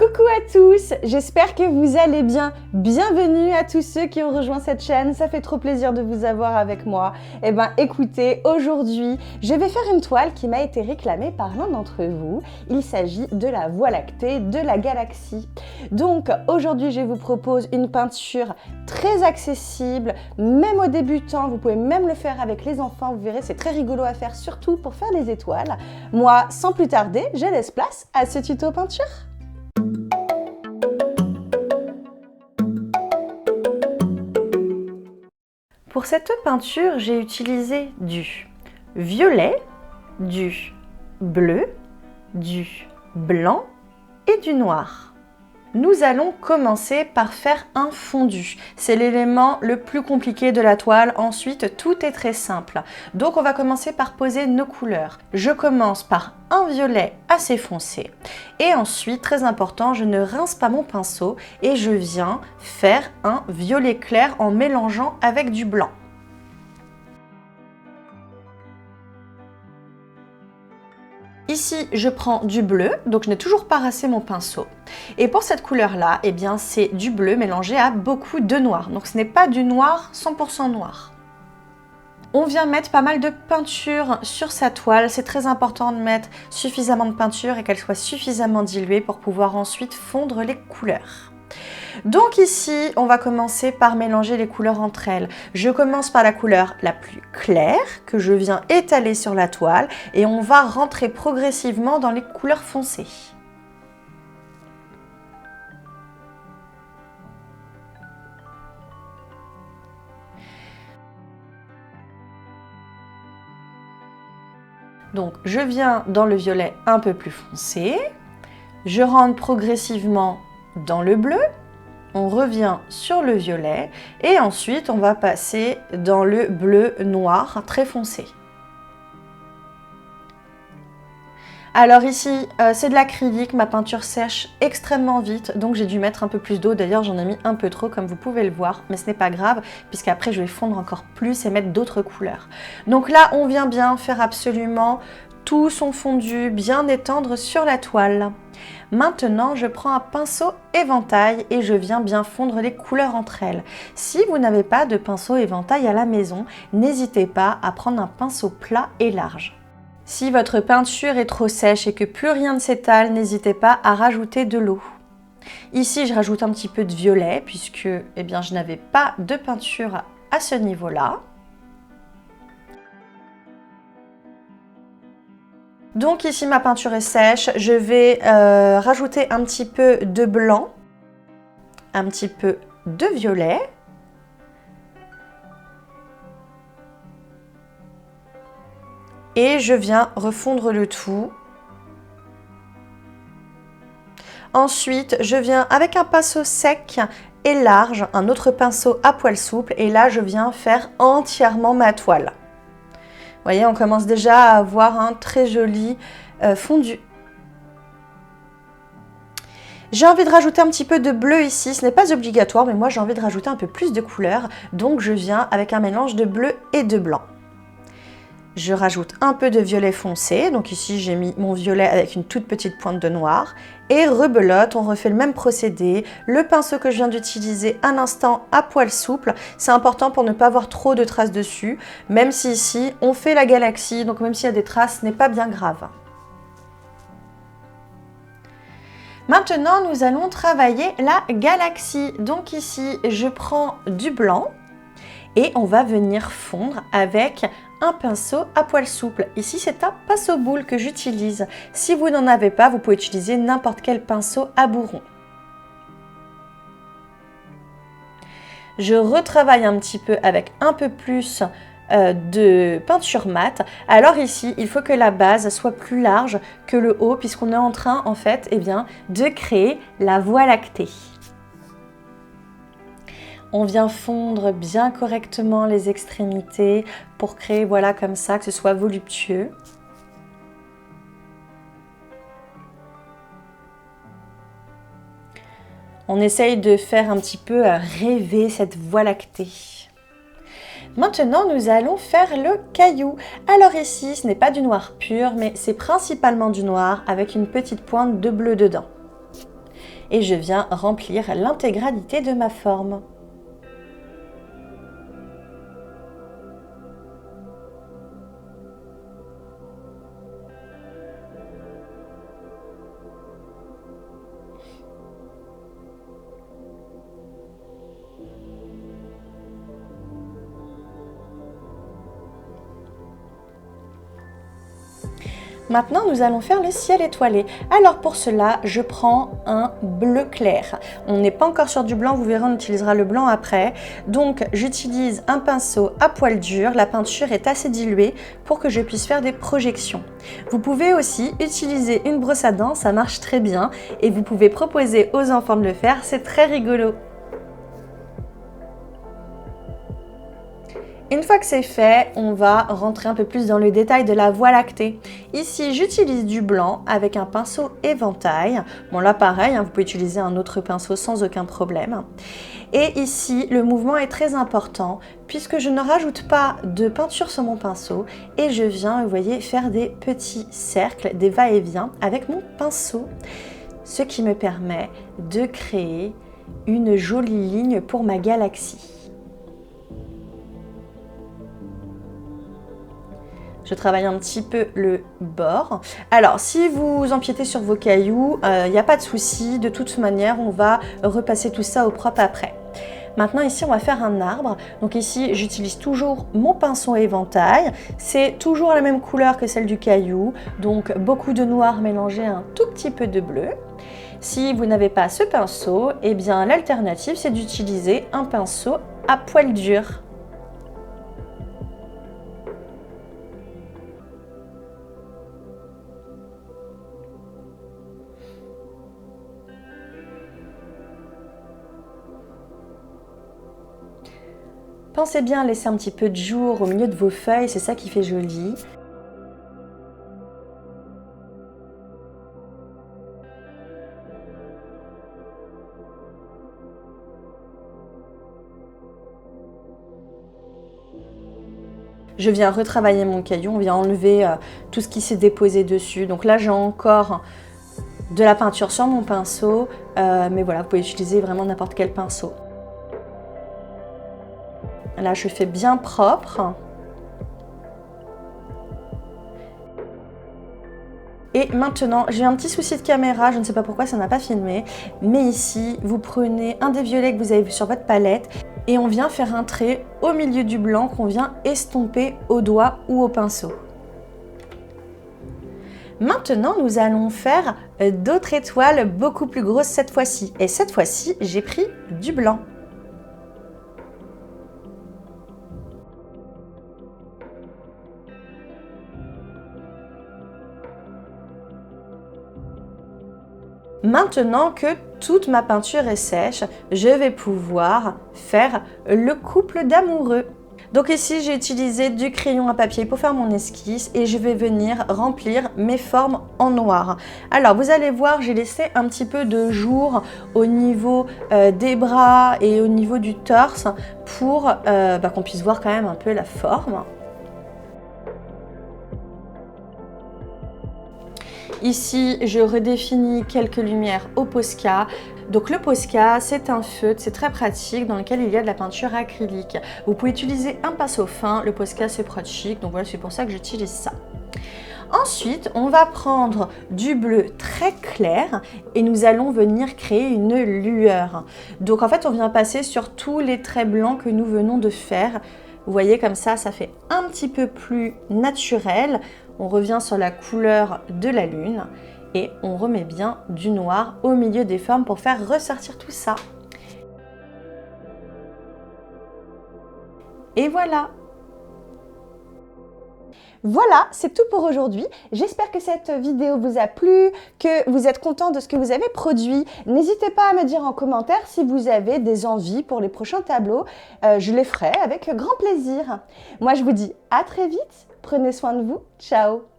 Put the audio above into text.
Coucou à tous, j'espère que vous allez bien. Bienvenue à tous ceux qui ont rejoint cette chaîne, ça fait trop plaisir de vous avoir avec moi. Eh ben écoutez, aujourd'hui, je vais faire une toile qui m'a été réclamée par l'un d'entre vous. Il s'agit de la Voie lactée de la galaxie. Donc aujourd'hui, je vous propose une peinture très accessible, même aux débutants, vous pouvez même le faire avec les enfants, vous verrez, c'est très rigolo à faire, surtout pour faire des étoiles. Moi, sans plus tarder, je laisse place à ce tuto peinture. Pour cette peinture, j'ai utilisé du violet, du bleu, du blanc et du noir. Nous allons commencer par faire un fondu. C'est l'élément le plus compliqué de la toile. Ensuite, tout est très simple. Donc, on va commencer par poser nos couleurs. Je commence par un violet assez foncé. Et ensuite, très important, je ne rince pas mon pinceau et je viens faire un violet clair en mélangeant avec du blanc. Ici, je prends du bleu, donc je n'ai toujours pas rincé mon pinceau. Et pour cette couleur-là, eh bien, c'est du bleu mélangé à beaucoup de noir. Donc ce n'est pas du noir 100% noir. On vient mettre pas mal de peinture sur sa toile. C'est très important de mettre suffisamment de peinture et qu'elle soit suffisamment diluée pour pouvoir ensuite fondre les couleurs. Donc ici, on va commencer par mélanger les couleurs entre elles. Je commence par la couleur la plus claire que je viens étaler sur la toile et on va rentrer progressivement dans les couleurs foncées. Donc je viens dans le violet un peu plus foncé, je rentre progressivement dans le bleu. On revient sur le violet et ensuite on va passer dans le bleu noir très foncé. Alors ici, c'est de l'acrylique, ma peinture sèche extrêmement vite, donc j'ai dû mettre un peu plus d'eau. D'ailleurs, j'en ai mis un peu trop comme vous pouvez le voir, mais ce n'est pas grave puisqu'après je vais fondre encore plus et mettre d'autres couleurs. Donc là, on vient bien faire absolument tout son fondu, bien étendre sur la toile. Maintenant, je prends un pinceau éventail et je viens bien fondre les couleurs entre elles. Si vous n'avez pas de pinceau éventail à la maison, n'hésitez pas à prendre un pinceau plat et large. Si votre peinture est trop sèche et que plus rien ne s'étale, n'hésitez pas à rajouter de l'eau. Ici, je rajoute un petit peu de violet puisque eh bien, je n'avais pas de peinture à ce niveau-là. Donc ici ma peinture est sèche, je vais rajouter un petit peu de blanc, un petit peu de violet. Et je viens refondre le tout. Ensuite, je viens avec un pinceau sec et large, un autre pinceau à poil souple et là je viens faire entièrement ma toile. Vous voyez, on commence déjà à avoir un très joli fondu. J'ai envie de rajouter un petit peu de bleu ici, ce n'est pas obligatoire, mais moi j'ai envie de rajouter un peu plus de couleur, donc je viens avec un mélange de bleu et de blanc. Je rajoute un peu de violet foncé, donc ici j'ai mis mon violet avec une toute petite pointe de noir. Et rebelote, on refait le même procédé. Le pinceau que je viens d'utiliser un instant à poil souple, c'est important pour ne pas avoir trop de traces dessus. Même si ici on fait la galaxie, donc même s'il y a des traces, ce n'est pas bien grave. Maintenant nous allons travailler la galaxie. Donc ici je prends du blanc et on va venir fondre avec un pinceau à poil souple. Ici, c'est un pinceau boule que j'utilise. Si vous n'en avez pas, vous pouvez utiliser n'importe quel pinceau à bourron. Je retravaille un petit peu avec un peu plus de peinture mate. Alors ici, il faut que la base soit plus large que le haut puisqu'on est en train, en fait, eh bien, de créer la Voie lactée. On vient fondre bien correctement les extrémités pour créer, voilà, comme ça, que ce soit voluptueux. On essaye de faire un petit peu rêver cette Voie lactée. Maintenant, nous allons faire le caillou. Alors ici, ce n'est pas du noir pur, mais c'est principalement du noir avec une petite pointe de bleu dedans. et je viens remplir l'intégralité de ma forme. Maintenant, nous allons faire le ciel étoilé. Alors pour cela, je prends un bleu clair. On n'est pas encore sur du blanc, vous verrez, on utilisera le blanc après. Donc j'utilise un pinceau à poil dur, la peinture est assez diluée pour que je puisse faire des projections. Vous pouvez aussi utiliser une brosse à dents, ça marche très bien. Et vous pouvez proposer aux enfants de le faire, c'est très rigolo. Une fois que c'est fait, on va rentrer un peu plus dans le détail de la voie lactée. Ici, j'utilise du blanc avec un pinceau éventail. Bon là pareil, vous pouvez utiliser un autre pinceau sans aucun problème. Et ici, le mouvement est très important puisque je ne rajoute pas de peinture sur mon pinceau et je viens, vous voyez, faire des petits cercles, des va-et-vient avec mon pinceau. Ce qui me permet de créer une jolie ligne pour ma galaxie. Je travaille un petit peu le bord. Alors, si vous empiétez sur vos cailloux, il n'y a pas de souci. De toute manière, on va repasser tout ça au propre après. Maintenant, ici, on va faire un arbre. Donc ici, j'utilise toujours mon pinceau éventail. C'est toujours la même couleur que celle du caillou. Donc, beaucoup de noir mélangé à un tout petit peu de bleu. Si vous n'avez pas ce pinceau, eh bien, l'alternative, c'est d'utiliser un pinceau à poil dur. Pensez bien à laisser un petit peu de jour au milieu de vos feuilles, c'est ça qui fait joli. Je viens retravailler mon caillou, on vient enlever tout ce qui s'est déposé dessus. Donc là, j'ai encore de la peinture sur mon pinceau, mais voilà, vous pouvez utiliser vraiment n'importe quel pinceau. Là, je fais bien propre. Et maintenant, j'ai un petit souci de caméra, je ne sais pas pourquoi ça n'a pas filmé, mais ici, vous prenez un des violets que vous avez vu sur votre palette et on vient faire un trait au milieu du blanc qu'on vient estomper au doigt ou au pinceau. Maintenant, nous allons faire d'autres étoiles beaucoup plus grosses cette fois-ci. Et cette fois-ci, j'ai pris du blanc. Maintenant que toute ma peinture est sèche, je vais pouvoir faire le couple d'amoureux. Donc ici, j'ai utilisé du crayon à papier pour faire mon esquisse et je vais venir remplir mes formes en noir. Alors, vous allez voir, j'ai laissé un petit peu de jour au niveau des bras et au niveau du torse pour qu'on puisse voir quand même un peu la forme. Ici, je redéfinis quelques lumières au Posca. Donc le Posca, c'est un feutre, c'est très pratique, dans lequel il y a de la peinture acrylique. Vous pouvez utiliser un pinceau fin, le Posca c'est pratique, donc voilà, c'est pour ça que j'utilise ça. Ensuite, on va prendre du bleu très clair et nous allons venir créer une lueur. Donc en fait, on vient passer sur tous les traits blancs que nous venons de faire. Vous voyez, comme ça fait un petit peu plus naturel. On revient sur la couleur de la lune et on remet bien du noir au milieu des formes pour faire ressortir tout ça. Et voilà! Voilà, c'est tout pour aujourd'hui. J'espère que cette vidéo vous a plu, que vous êtes content de ce que vous avez produit. N'hésitez pas à me dire en commentaire si vous avez des envies pour les prochains tableaux. Je les ferai avec grand plaisir. Moi, je vous dis à très vite. Prenez soin de vous. Ciao!